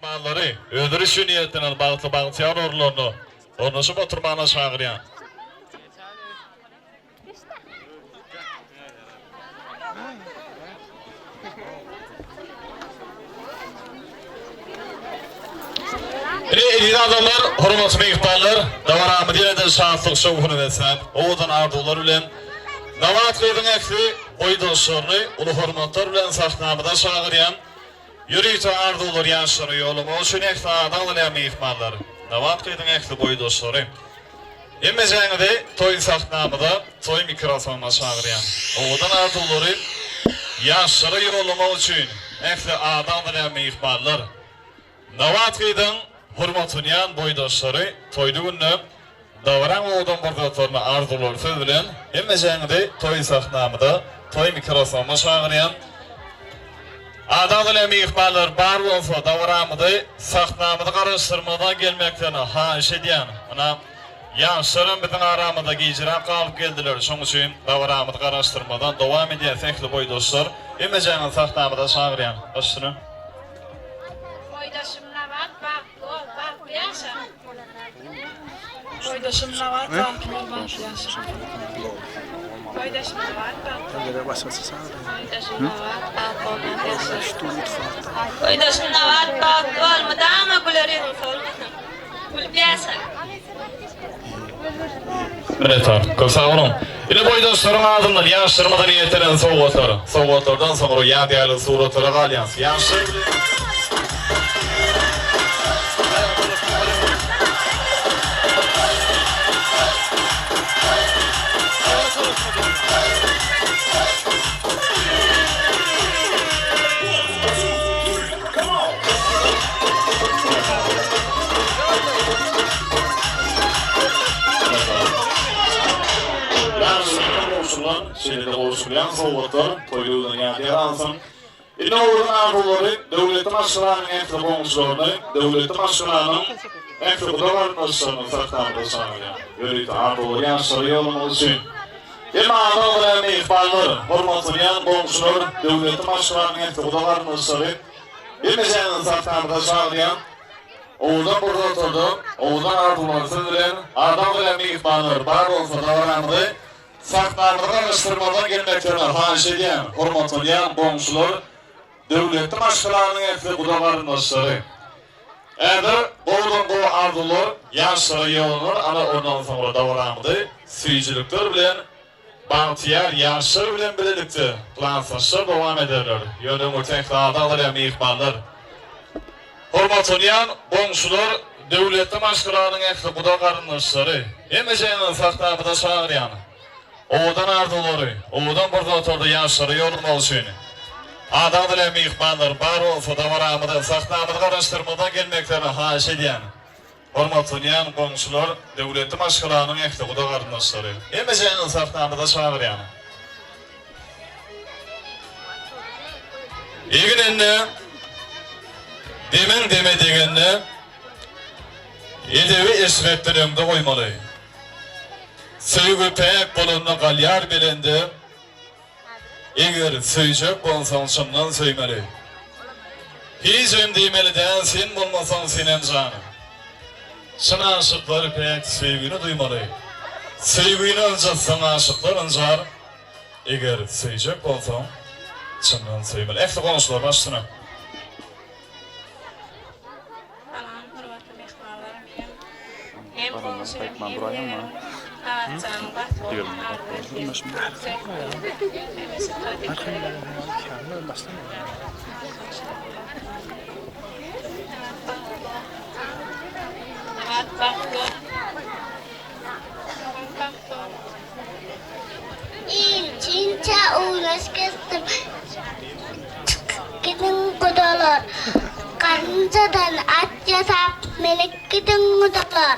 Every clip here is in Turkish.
mehmanlary öldürüş niyetinden bağıtyan orlarını ornaşıp oturmana çağıryan. İri adamlar, hurmatly mehmanlar, dawaramı diýenden şanslyk şowuny wetsem, owadan ardular bilen Navatlyň ähli oý dostlaryny uly hormatlar bilen sahnamyda çağırýan ýürüýte ardular ýaşlary ýoluma üçin ähli adamlar mehmanlar. Navatlyň ähli oý dostlary. Emmejeňde toý sahnamyda toý mikrofona çağırýan owadan ardulary ýaşlary ýoluma üçin ähli adamlar mehmanlar. Navatlyň hurmatlanan boydaşları toydu günü davran oğudan bordatoruna arzular söz bilen emmejeňde toy sahnamyda toy mikrofona çağırýan adamlar mehmanlar bar bolsa davramyda sahnamyda garaşdyrmadan gelmekden haýyş edýän ana ýaşlarym biziň aramyda gijra galyp geldiler şoň üçin davramyda garaşdyrmadan dowam edýän sähli boydaşlar emmejeňde sahnamyda çağırýan başlyny Koydaşım ne var? Koydaşım ne var? Koydaşım ne var? Koydaşım ne var? Olmadı ama gülerim. Gülüpiyasın. Evet abi, çok sağ olun. Yine boydaşlarım adımlar, yaşlarmadan yeteren soğukları. Soğuklardan sonra yadiyalı suratları galyans. Yaşlar şehirde oluşturan soğuklar, toyluğundan yadigar alsın. Yine oğlan arzuları, devletin aşılarının ekli bonuslarını, devletin aşılarının ekli budalarını saklamada sağlayan. Yürüyte arzuları yaşları yolun için. Yine adamlar mehmanlar, hormatlayan bonuslar, devletin aşılarının ekli budalarını sağlayan. Yine saklamada sağlayan. Oğlan burada oturdu, oğlan arzuları sığdıran, adamlar mehmanlar bar olsa davrandı. Sahnamyda garaşdyrmadan gelmeklerine haýyş edýän, hormatlayan bonuslar, döwletden aşkylarynyň ähli gudalaryň dostlary. Äder oğlan bu ardular ýaşlary ýolunur, ana ondan soňra dowramydy süýjilikler bilen bagtyar ýaşlar bilen birlikde plansaşlar dowam ederler. Ýöne mutlaka adamlar mehmanlar. Hormatlayan bonuslar, döwletden aşkylarynyň ähli gudalaryň dostlary. Emmejeňden sahnamyda çağırýan oğudan arduları, oğudan burada oturdu yaşları yolun olsun. Adamlar mehmanlar bar olsa davaramıda, sahnamıda garaşdyrmadan gelmeklerine haýyş edýän. Hormatlayan bonuslar, devletin aşkylarynyň ähli gudalaryň dostlary. Emmejeňden sahnamyda çağırýan. Eginenne, demen deme degenne, edebi esmetlerimde koymaly. Söýgü pek bolunda galyar belende, eger söýjek bolsaň şundan söýmeli. Hiç ömdýmeliden sen bolmasaň senem janym. Şuna aşyklar pek söýgüni duýmaly. Söýgüni öňçe aşyklar öňjar, eger söýjek bolsaň şundan söýmeli. Ähli konuşlar başlyna. Hem konuşuyorum hem İlçince uğraşkıstım. Gidin kudalar. Karıncadan at yasap melek gidin kudalar.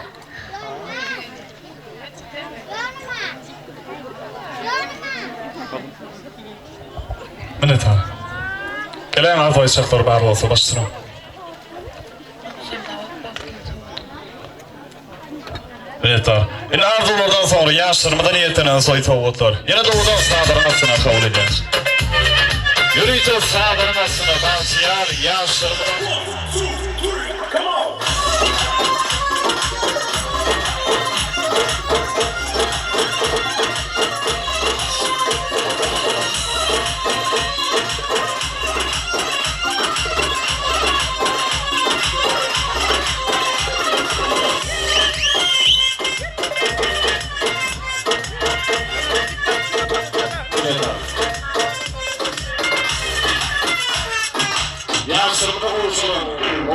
Minnet ha. Kelam arkadaşlar bar bolsa başlyna. Minnet. Ine arzulardan sonra yaşlarımdan yetenen soy tavuklar. Yine doğudan sağların aslına kabul ederiz. Yürüyte sağların aslına bazılar yaşlarımdan...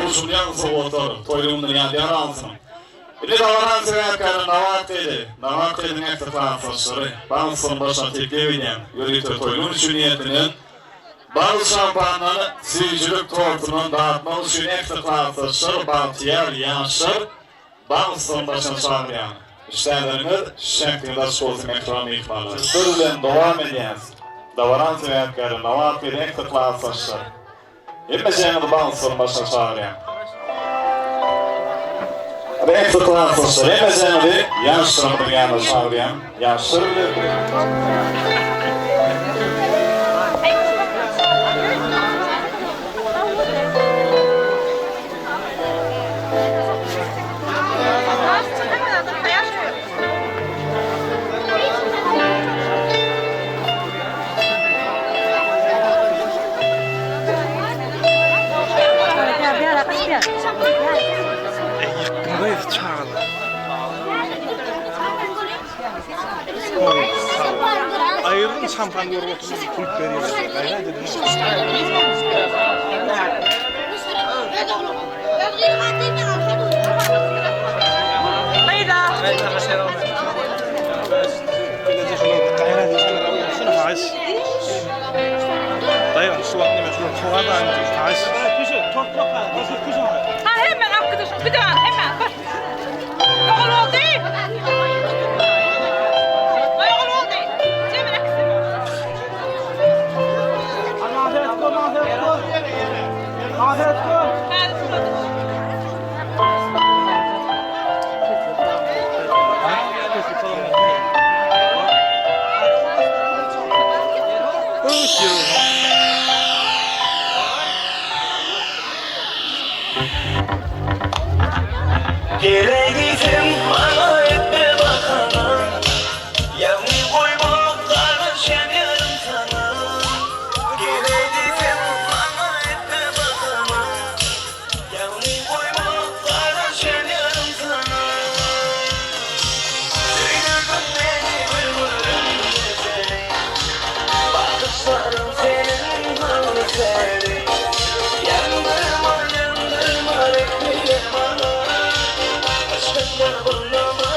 oluşmayan soğutur. Toyluğundan yadyar alsın. Bir de davaran sebepkarı Navakka'nın ektifasları. Bağımsın başına teklif edeyim. Yürütü toyluğun için niyetinin bazı şampanları sivicilik tortunun dağıtmalı için ektifasları Bahtiyar Yaşar Bağımsın başına çağırıyan. İşlerleriniz şeklinde soğutum ekranı ihbarlar. Sürülen devam edeyiniz. Davaran sebepkarı Navakka'nın ektifasları. Yemeyeceğiniz Bağımsın başına çağırıyan. Rektor klasası remezeni yaşlarını yana çağırıyan yaşlarını Yakındayız çağla. Ayırdın şampan yoru oturup kulüp veriyorlar. Gayret edin. Dayan şu an ne şunu kovadan taş. Ha hemen arkadaşım bir daha hemen bak. Oğul oldu. Oğul oldu. Cemile kızım. Afiyet olsun. Gereğizim bana etme bakana. Yavni koyma kardeşim yarım sana. Gereğizim bana etme bakana. Yavni koyma kardeşim yarım sana. Söyledim beni bülbülüm seni. Bakışlarım senin gözleri. Yandırma yandırma etme bana. Aşkınla bullama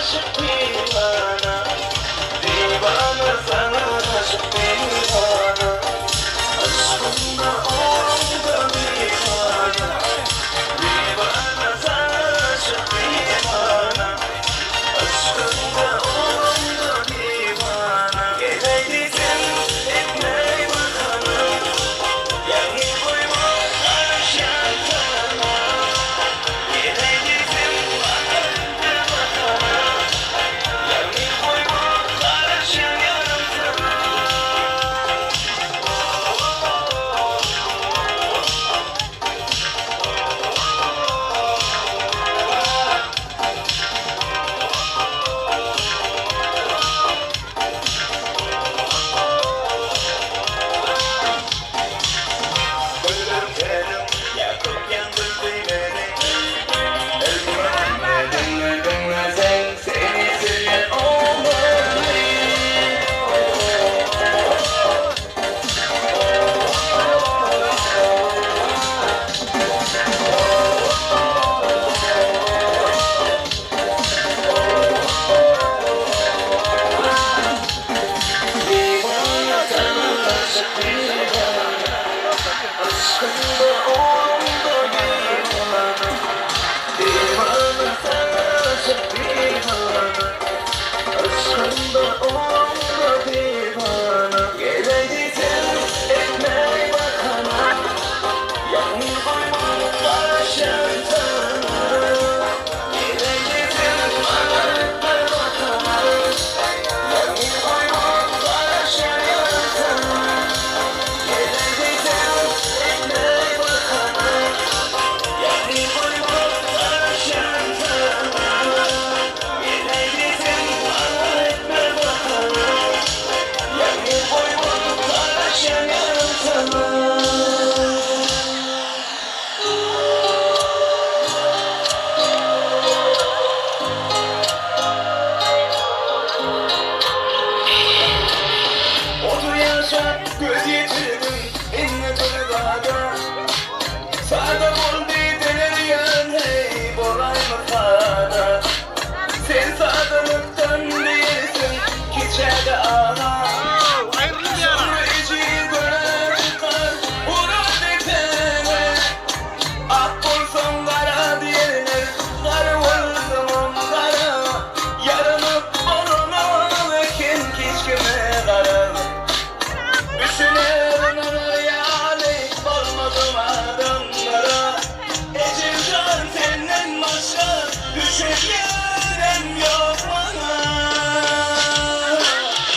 yarem yok bana.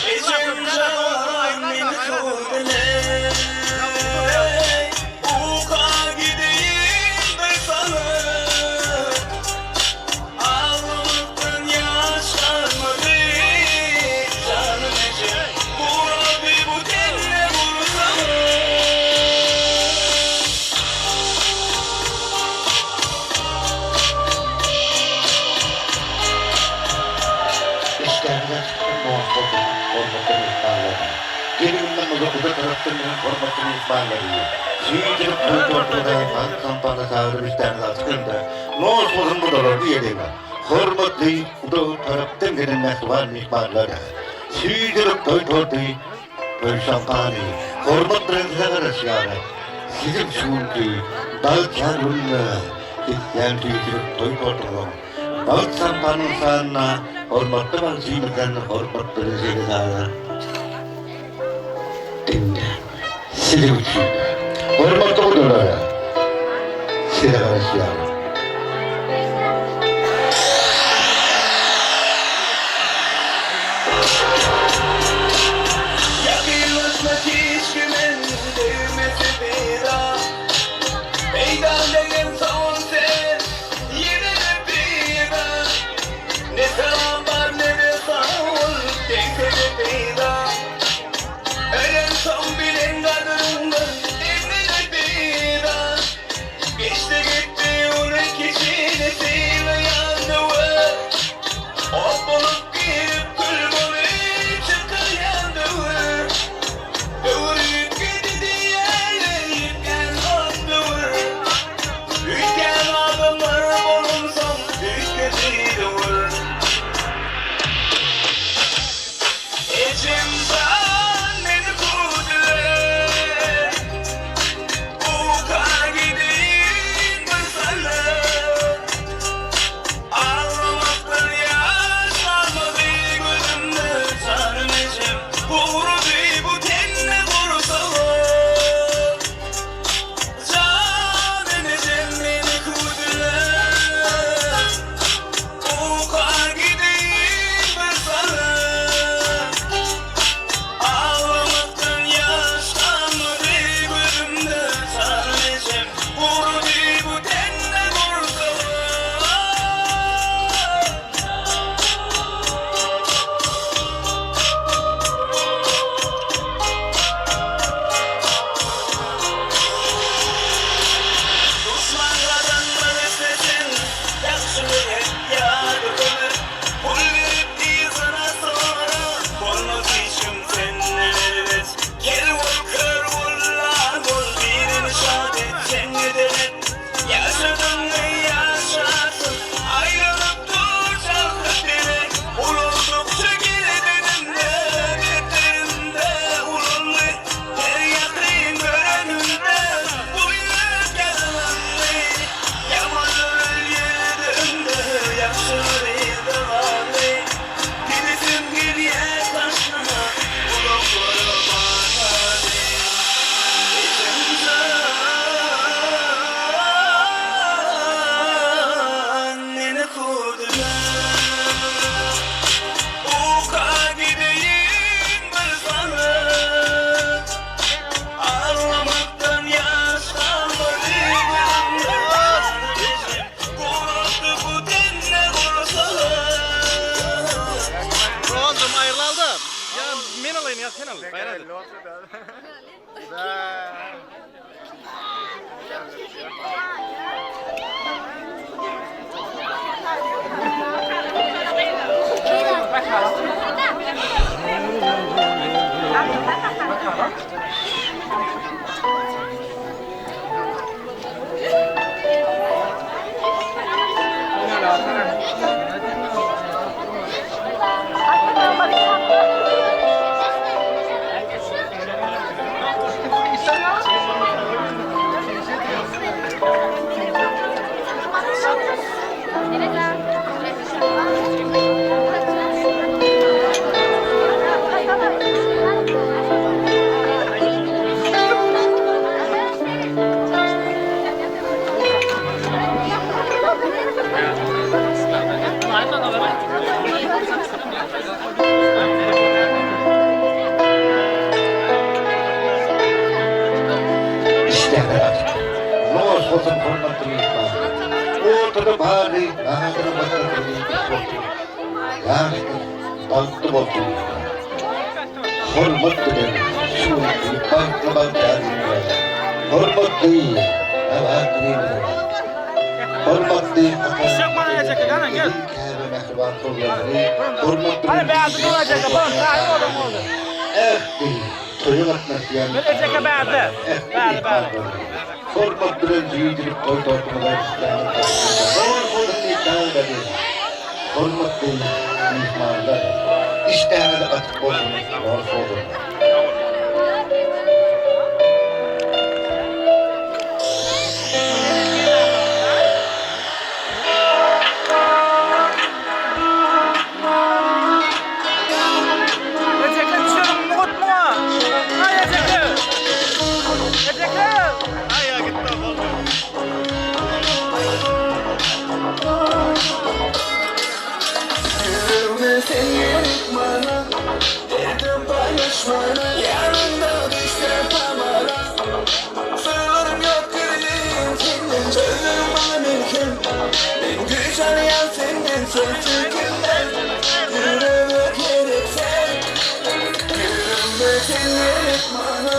Ecem can beni kudele. Uka gideyim ben sana. Ağlamaktan yaşlanmadı canım Ecem. Vurabi bu tenle vursana. İşlerine muhabbetini, hormatını ihbarları. Gelinden uzaklıda taraftarının hormatını ihbarları. Suyuculuk duyduğunda halk kampanya sağırı işlerine askında. Noğuz bozun budalar diyelim. Hormatlı bu taraftan gelen mehtuvan ihbarları. Suyuculuk duyduğunda böyle şampanya. Hormatlarınıza karışıyor. Sizin çünkü dağ karunla isteyen suyuculuk duyduğunda. Dağıt sampanın sağına hormatlı vaziyimizden hormatlı rezili dağlar. Dinle, sizi uçuyla. Hormatlı budur öyle. Size karışıyor. Yakınlaşmak hiç güven değmesi bir an. Meydan son sen yine bir an. Ne selam var ne de sağ ol değse bir an. Ölen son bilen kadınlar emrine bir an. Geçti gitti onun kişilesiyle yandı var. O bulup girip kül bulup çıkar yandı var. Doğru gidi diğerler yıkan oldu var. Ülken adamlar bulunsam ülkesi de var. Ecemden beni kurdular. Uka gideyim ben sana. Ağlamaktan yaşlanmadı gözümde canım Ecem. Vurdu bu tenle vursalar. Canım Ecem beni kurdular. Uka gideyim ben sana. Ağlamaktan yaşlanmadı gözümde canım Ecem. Vurdu bu tenle vursalar. Düşmanlardan bana sesin yakışır hep yadı kalır. Pul verip sana sonra olmaz işim seninle evet. Gel vur kır vur lan vur birini şad et sen ne demek. Yaşadın mı yaşarsın ayrılıp dur çalkı demek. Unuldukça geri benimle beterimde ulunlu. Her yakayım görenimde bu yürek yalanlı. Yamanlar yerinde yaşlar yıldılarlı. Gidesim geriye taşlama bu doktora bakmadı. Ecemden beni kurdular. Uka gideyim ben sana. Ağlamaktan yaşlanmadı gözümde canım Ecem. Vuruldu bu tenle vursalar. Bronzum ayrıldı. Ya men alayım ya sen al. Bayradı. İşte artık. Los olsun hürmetli insan. Ortada bari, anadolu başkanı yaşlı, tatlı olsun. Hürmetli benim, şu banklı tarihinde. Hürmetli, evet hürmetli Kabe mehriban kulları, hürmetli Hadi beyazı olacak. Bak sahibi oldu. ehdi, toyun atmasıyan. Ölecek beyazı. Beyazı. Hormat bilen büyüdürüp koy tortumalar isteyen hormat değil mihmanlar İsteyene de atıp olsun orta olur. Ölecekler düşüyorum. Muhut mu? Hay ölecekler. Ölecekler. Ay ya gitti abi. Yürüme sen yerik bana, derdim paylaşmana, yanında düşte pamara. Sırlarım yok gülüm senden, sözüm bana mümkün. Ben güzel yan senden, sözcükümden. Yürüme gerekse, yürüme sen yerik bana,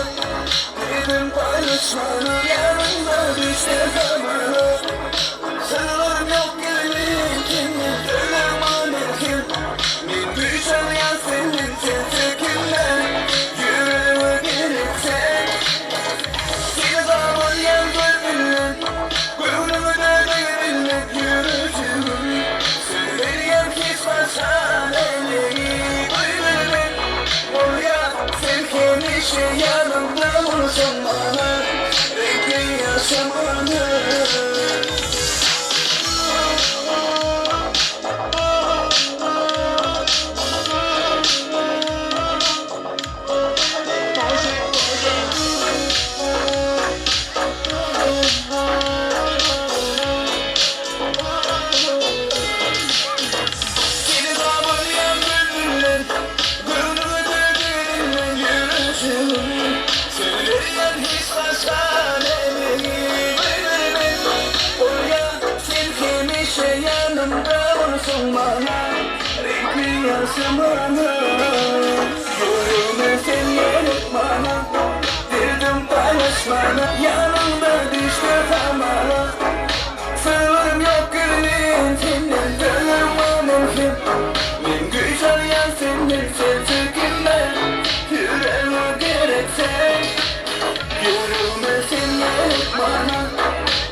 derdim paylaşmana, yanında düşte pamara. Sırlarım yok gülüm senden, sözüm bana mümkün. Ben güzel yan senden, sözcükümden. Yürüme gerekse, bir zaman yan gönlümden, gönlümü de değerinle yürütürüm. Söyleyen hiç başa elleri duyulur. Oraya sevken işe yanımda olsun bana, renkli yaşamanı. Seni bağlayan bülbüller, gönlümü de derinle yürütürüm. Söyleyen hiç başka demeyi duyulur. Oraya silkemişe yanımda olsun bana, renkli yaşamanı. Yürüme sen yerik bana, derdim paylaşmana, yanımda düştü tamara. Sırlarım yok gülüm senden, gönlüm o mümkün. Ben güzel yan senden, sözcükümden. Yüreğime gerekse, yürüme sen yerik bana,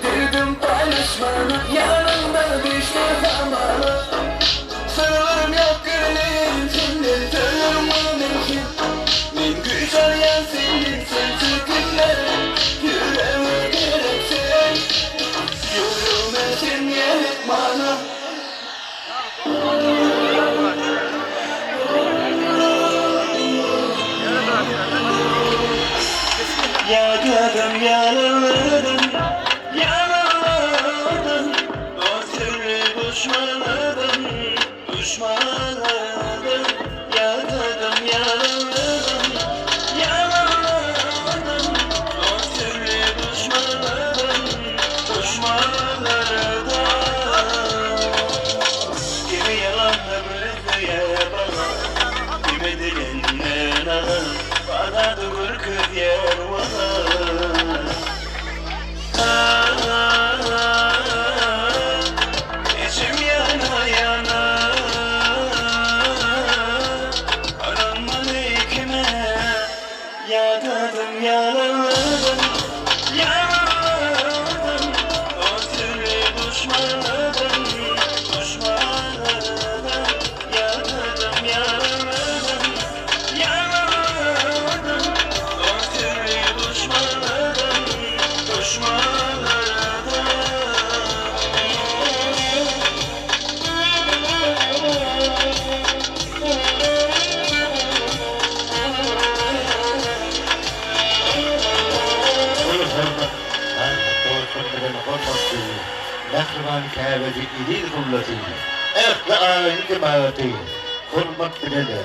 derdim paylaşmana, yanımda düştü tamara. Sırlarım yok gülüm senden, gönlüm o mümkün. Ben güzel yan senden, sözcükümden. Yüreğime gerekse, yürüme sen yerik bana. Yağladım, yağladım, yağladım. O türlü düşmanladım, düşmanladım. Yağladım, yağladım, yağladım. O türlü düşmanladım, düşmanladım. Kimi yalanla bırakmaya bana, kimi dilinden alın. Bana dur kız yer bana. İçim yana yana, aranma ikime. Yağladım, yağladım, yağladım. O türlü düşmanladım, düşmanladım. Yağladım, yağladım, yağladım. O türlü düşmanladım, düşmanladım. Mehriban Kabe'ci idil kullati, ehli âin cemaati, hürmet bilenler.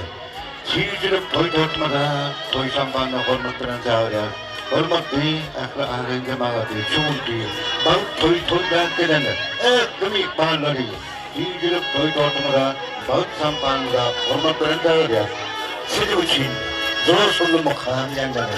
Çiğcilip toy tortmada, toy sampanla hürmet bilen çağırıyor. Hürmetli, aklı ahlen cemaati, çoğunki, balık toy bilenler. Kımı ikbalları. Çiğcilip toy tortmada, balık sampanla hürmet bilen çağırıyor. Sizin için zor sorulu makam yanları.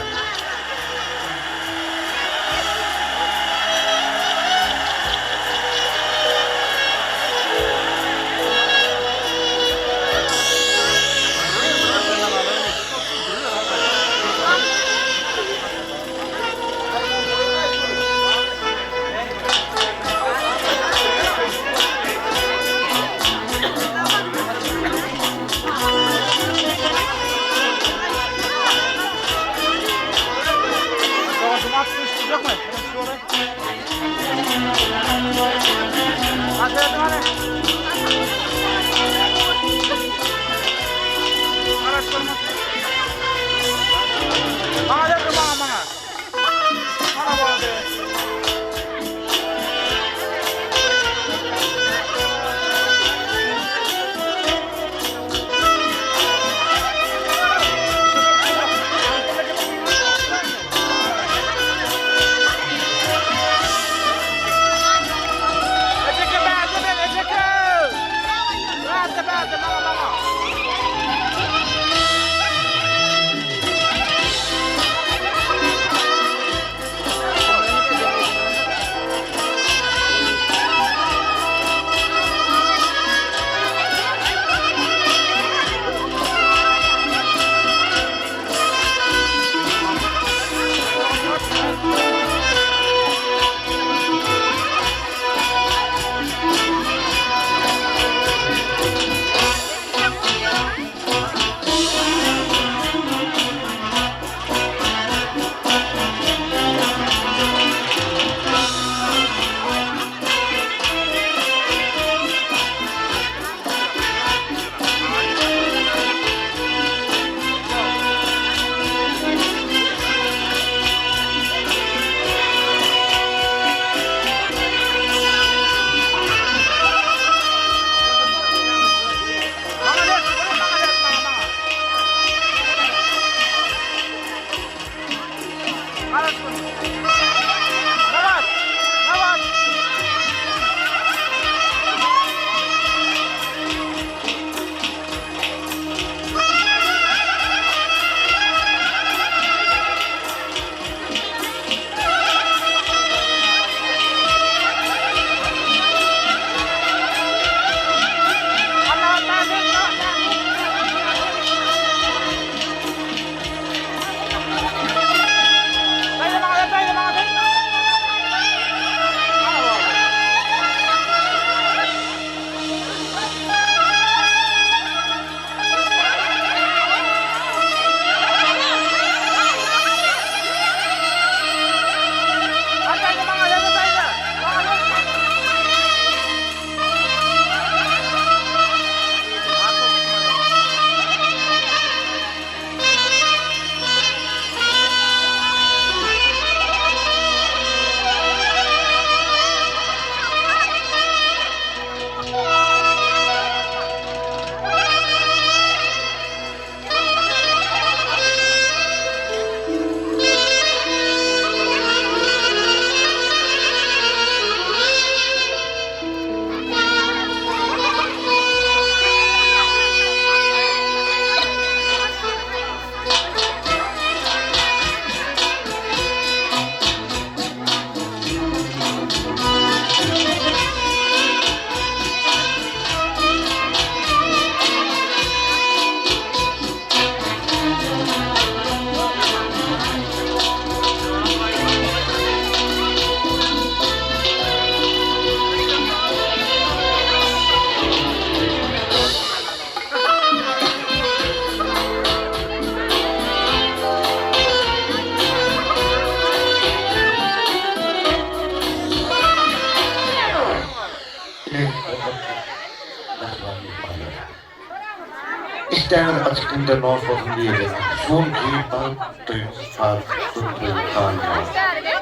İsteyen açıkında Norfolk'un diyelim. Son ki balıktı, balıktı,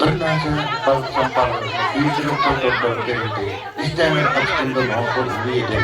Bernasa balıktan balık, yüzülük kontrol geldi. İsteyen açıkında Norfolk'un diyelim.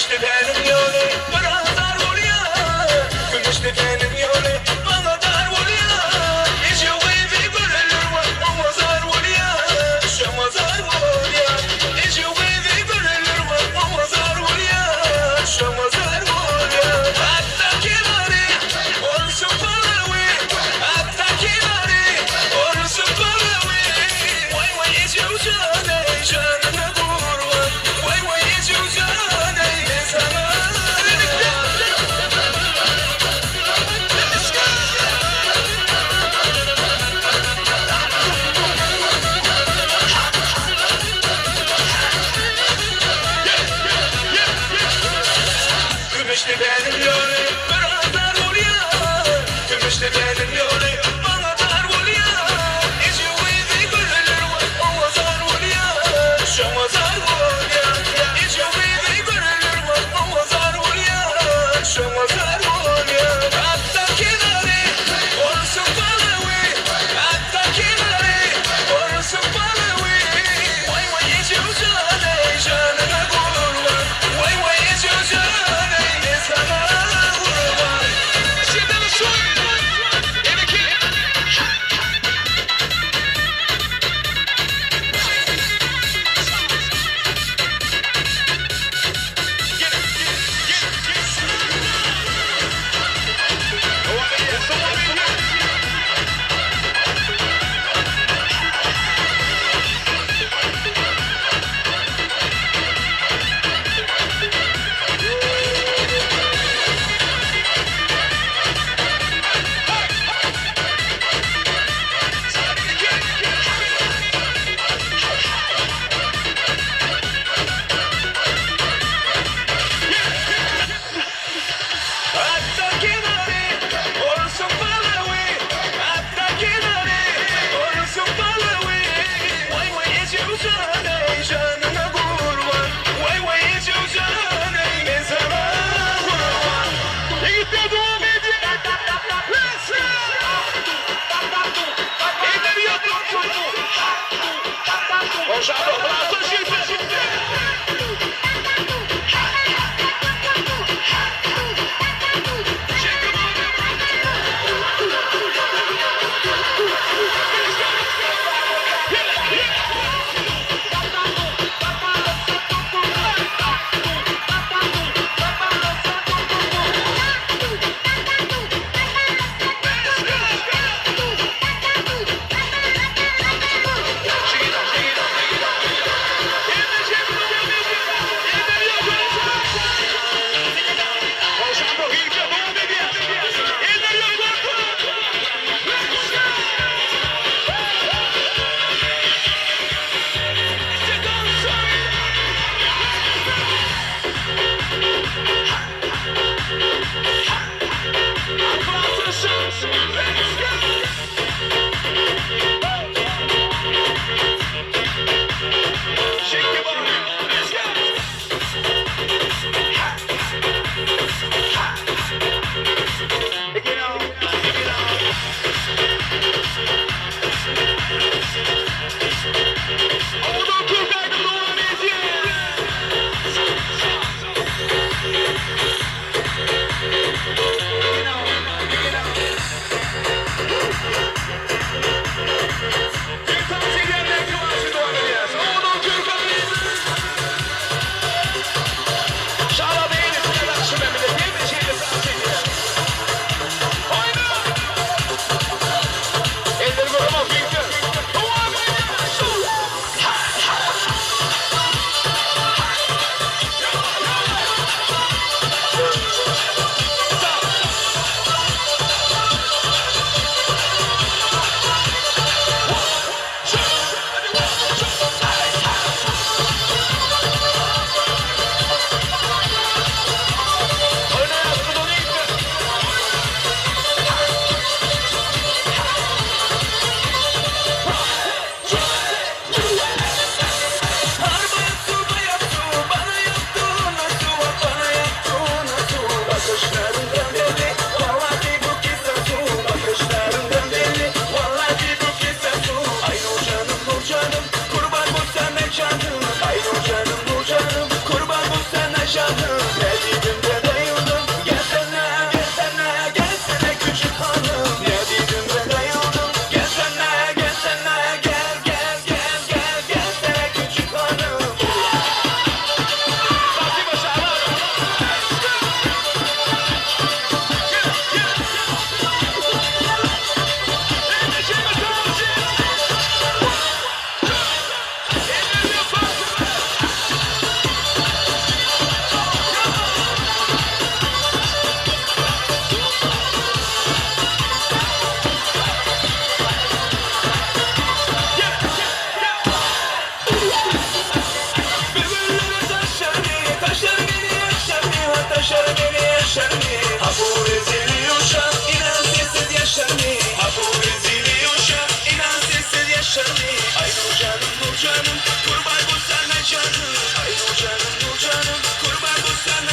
Gümüşlü benim yolu bana dar oluyor. Gümüşlü benim yolu bana dar oluyor. Hiç yok evi görülür var ama zar oluyor. Şama zar oluyor. Hiç yok evi görülür var ama zar oluyor. Şama zar oluyor. Hatta kenarı olsun palavi. Hatta kenarı olsun palavi. Vay vay hiç yok canı canına kurban. Vay vay hiç yok canı sana. Gümüşlü benim yolu bana dar oluyor. Gümüşlü benim yolu bana dar oluyor. Hiç yok evi görülür var ama zar oluyor. Şama zar oluyor. Hiç yok evi görülür var ama zar oluyor. Şama zar oluyor. Hatta kenarı olsun palavi. Hatta kenarı olsun palavi. Vay vay hiç yok canı canına kurban. Vay vay hiç yok canı sana kurban. Şimdi mi soyun? Yine ki. Hatta kenarı olsun palavi. Hatta kenarı olsun palavi. Vay vay hiç yok canı canına kurban. Vay vay hiç yok canı sana kurban. Yiğitler devam edin. Boşaltın. Bırakın şimdi.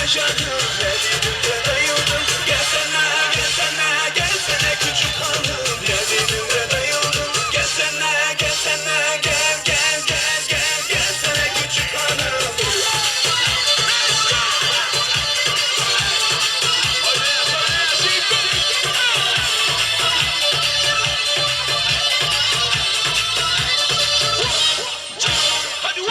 yaşadım. Geldim de dayıldım. Gelsene, gelsene, gelsene küçük hanım. Geldim de dayıldım. Gelsene, gelsene, gel, gel, gel, gel, gelsene küçük hanım. Hadi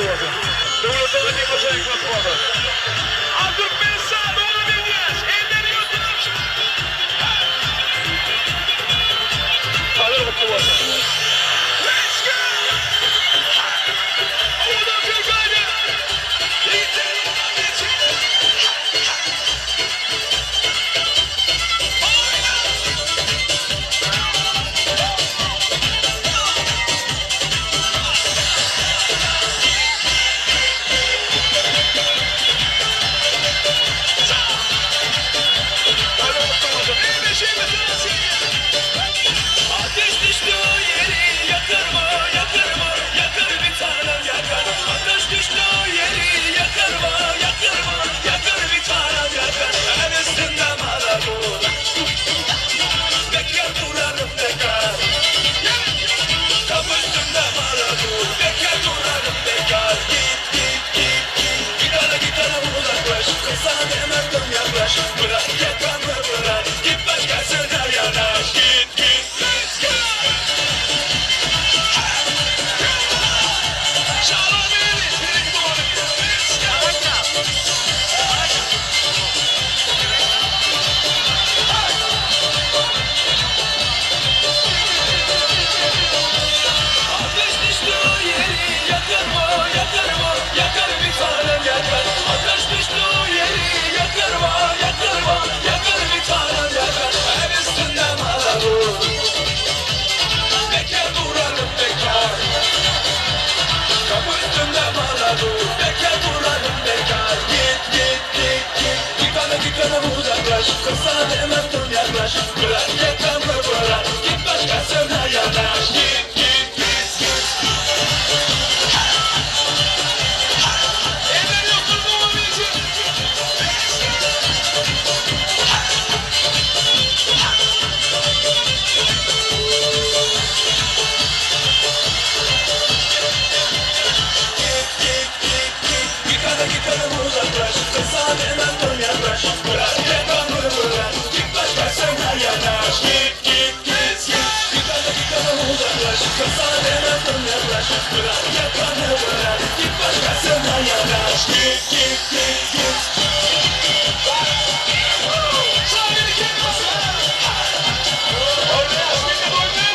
olsun. Devletin ödeyim başa ekmek vardı. Artık ben sana doğru bileceğiz. Elleri yutmuş. Hadi mutlu olsun. Let's go! Oradan bir kaydı. Ateş düştü yeri yakar mı, yakar mı, yakar bir tanem yakar. Ateş düştü yeri yakar mı, yakar mı, yakar bir tanem yakar. En üstünde marabu, bekar durarım bekar. Kapı üstünde marabu, bekar durarım bekar. Git, git, git, git, gitara uzaklaş. Kız sana demezdim yaklaş. Bırak yakamı bırak, git başkasına yanaş. Git, git, let's go! Shalom, baby, let's go! Ateş düştü yeri yakar mı, yakar mı, yakar bir tanem yakar. Ateş düştü yeri yakar mı, yakar mı, yakar bir tanem yakar. En üstünde marabu, bekar durarım bekar. Kapı üstünde marabu, bekar durarım bekar. Git, git, git, git, gitana uzaklaş. Kız sana demezdim yaklaş. Bırak yakamı bırak, git başkasına yanaş. Git, git, git, git. Eller yoktur bu için. Gitana uzaklaş. Kız sana demezdim yaklaş. Bırak yakamı bırak, git başkasına yanaş. Git, git, git, git. Gitana uzaklaş. Kız sana demezdim yaklaş. Bırak yakamı bırak, git başkasına yanaş. Git, git, git, git. Sahibini kim basar? Oraya şimdi boynuna.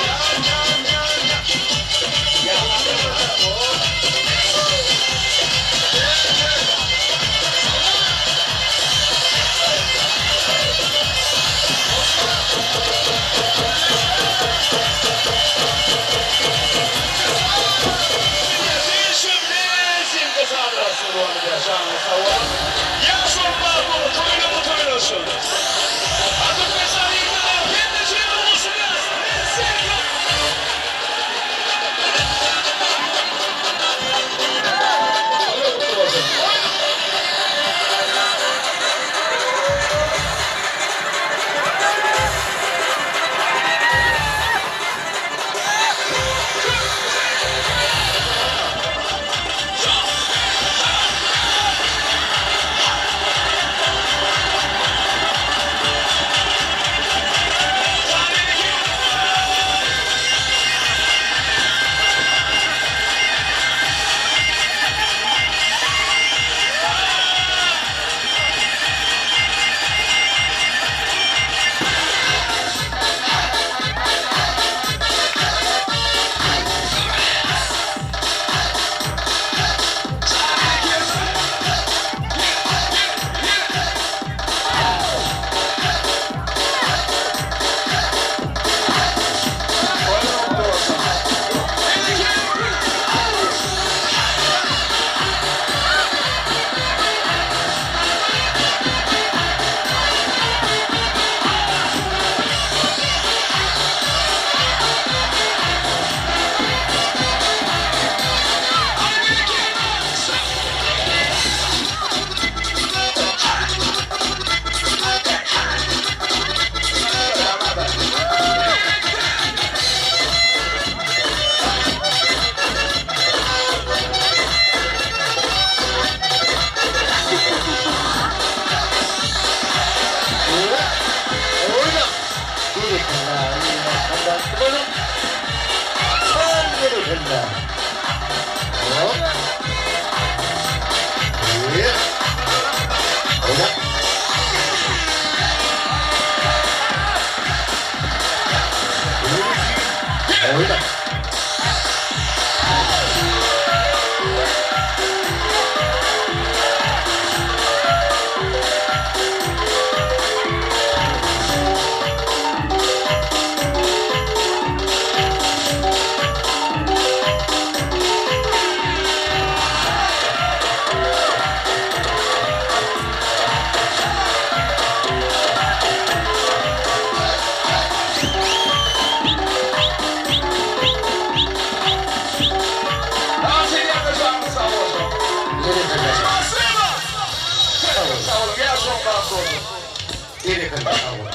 Delikanlı avı.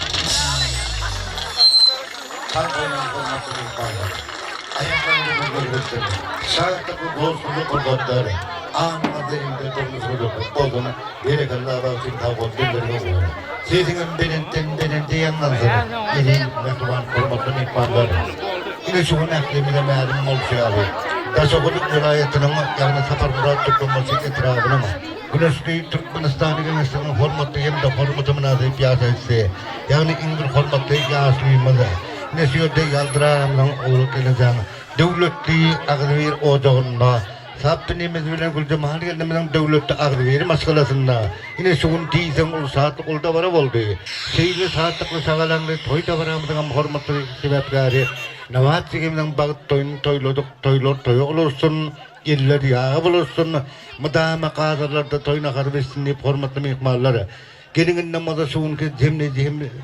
Kalkayla hormatını ifade. Ayaklarını gösterdi. Sağlıklı bolsuzlu kurbatları. Anında imde tornusunu olduğunu delikanlı avı için tavuk bildirdi oldu. Sizin benimden yandan sonra yeni mehtuban hormatını ifade. Yine şu akdemide meğerim oluşuyor. Daşokuduk vilayetinin yani Safar Murat Türkmenbaşı etrafının Güneşli Türkmenistan'ı genişliğinin hormatlı hem de hormatı münazayı piyasa etse yani İngil hormatlı yaşlıyımızı Neşiyode Yaldıram'ın oğlu geleceğini devletli ağzıvir ocağında Saptınımız bilen Gülcem Halil'in devletli ağzıvir maskalasında yine şuun diysen ol saatlik olda vara oldu Şeyli saatlikli sağalanlı toyda varamızın hormatlı sebepleri Navat çekimden bağıt toylor olursun, iller yağı bulursun, mıdama kazarlarda toyuna karbesinli hormatlı mihmalları. Gelinin namaza şuun ki cemne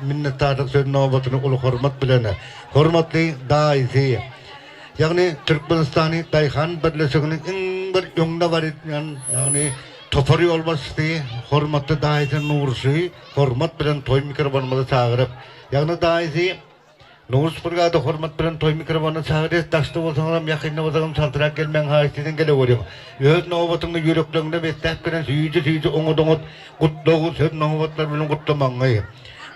minnettarlık sözün novatını ulu hormat bilene, hormatlı daisi. Yani Türkmenistan'ı Dayhan Birleşik'inin en bir yönde var yani topari olması diye hormatlı daisi nursu, hormat bilen toy mikrofonumuzı çağırıp, yani daisi Nurspurga'da hormat bilen toy mikrofonu çağırır, taştı olsanlarım yakınına olsanlarım saltırak gelmen haşitiden gele oluyor. Öz novatını yüreklerinde bestep giren süyücü oğudunut, kutluğu söz novatlar bilen kutlamanı.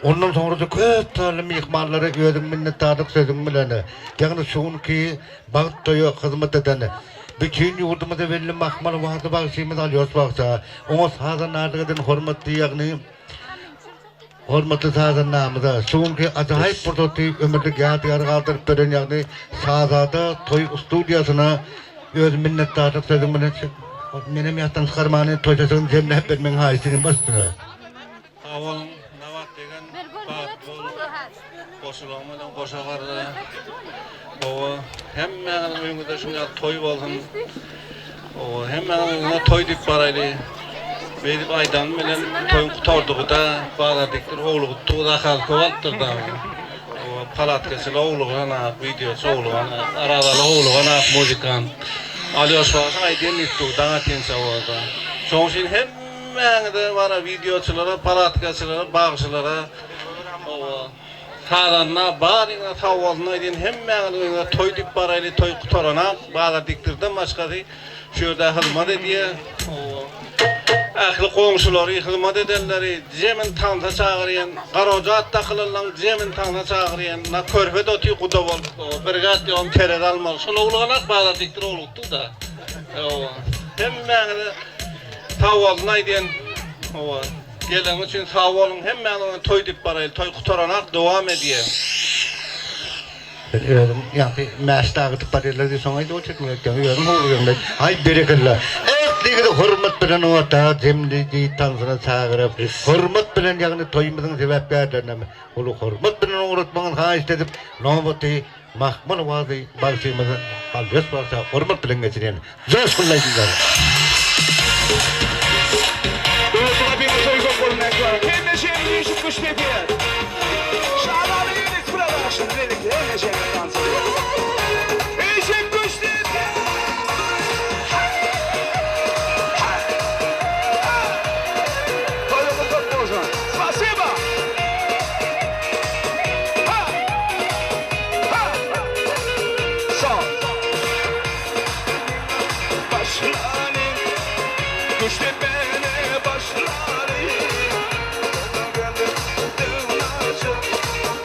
Ondan sonra da köp talim yıkmalları özün minnettarlık sözün bilene. Yani şun ki bağıt toyu hizmet edene. Bütün yurdumuza belli mahmal vaatı bağışımız alıyoruz baksa. Ona sağdan artık hormatlı yani hormatlı sazın namıda. Çünkü acayip prototip ömürlük yadigar kaldırıp veren yani sazada toy stüdyosuna öz minnettarlık sözüm bilen benim yattan çıkarmanı toy sözün cemne hep vermen haysinin bastına. Avalın navat degen bağıt bol koşulamadan koşakardı. O hemmenin uyumda şunga toy bolsun. O hemmenin toy dip baraylı. Benim aydan bilen toyun kutardığı da bağladıktır, oğlu tuttuğu da halkı vattır da. O palatkası oğluğuna, videosu oğluğuna, aradalı oğluğuna, müzikan. Alıyoruz varsa aydan tuttuğu da tense oldu. Son için hemen de bana videoçulara, palatkasılara, bağışılara, sağdanına, bağırına, tavalına aydan hemen toy dip baraylı toy kutarına bağladıktır da başka değil. Şurada hılmadı diye. Ahli komşuları hizmet edenleri zemin tanta çağırıyan, qarojat takılanlar zemin tanta çağırıyan, na körfet ötü kuda bol, birgat diyorum tered almalı. Şol oğluğanak bağladıktır oğluktu da. Hemen tavalına aydan, gelen için tavalın hemen toy dip baraylı, toy kutaranak devam ediyor. Yani meşte parayla sonraydı o çekmiyor. Yani oluyor. Hay bereketler. Ligde hormat bilen o ta cemli tansına çağırıp hormat bilen yani toyumuzun sebeplerden ulu hormat bilen uğratmanın ha istedim novatı mahmal vaazı bağışımızı alıyoruz varsa hormat bilen geçiren söz kullanıcılar. Doğusuna bir soy kokulmak var. Kendi şeyini yuşup kuş dediler. Şaban'ı yedik burada şimdi dedik. Kendi şeyini dans ediyor. Eşek kuş dediler. Спасибо! Son. Başları, kuş tepene başları.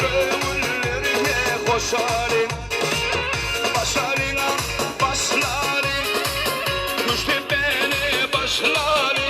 Gönüllerine koşarım. Başlarına başları, kuş tepene başları.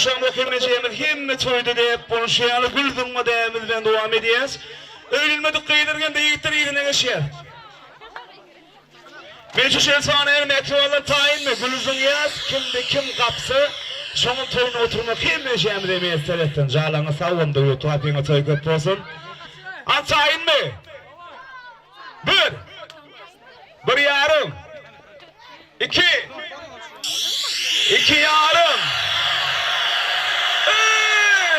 uşağım okuyacağımız himme toydu deyip konuşuyanı güldürme deyimiz ben devam edeceğiz. Öylülmedik kıyılırken de yiğitler yiğitine geçer. Beşi şey sonra emekliyorlar tayin mi? Gülüzün yaz, kimde kim kapsı, sonun toyuna oturmak kim vereceğimi demeye seyrettin. Cağlana savun duyu, tuhafine toy köp olsun. Al tayin mi? Bir yarım. İki yarım.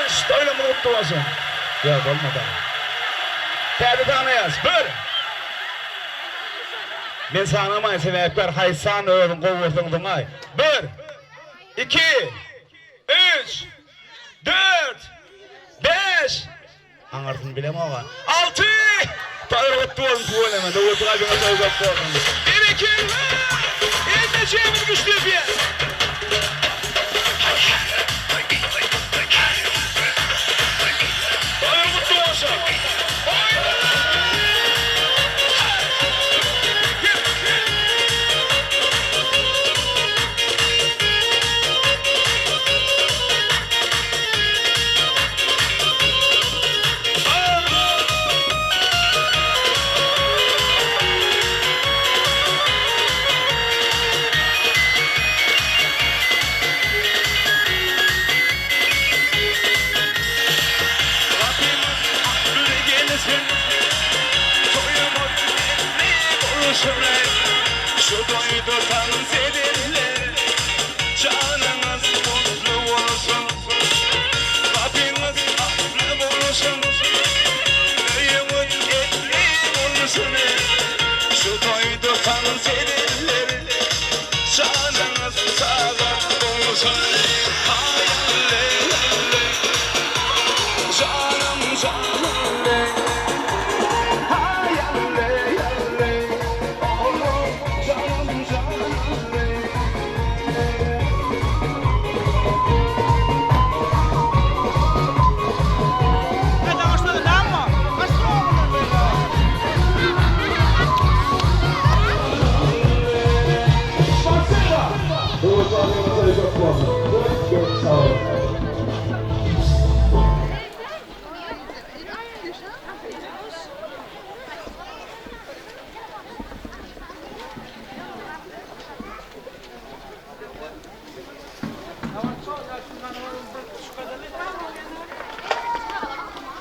Üç. Öyle mutlu olsun. Yok olmadı. Terdi tanıyaz. Ben sanamay sebepler haysan öğün kovurdun dunay. 1, 2, 3, 4, 5. Anlarsın bilem oğa. 6. Tanrı mutlu olsun tuvaleme. Doğru kalbime soygat olsun. 1, 2, 3. Elmeceğimiz güçlü bir yer. Tanrı mutlu olsun. Şu doydu dans edenler, canınız mutlu olsun. Rabbiniz affı olsun, öyümün etli olsun. Şu doydu dans edenler, canınız sağlık olsun. Hayalle, canım canım. Doğru,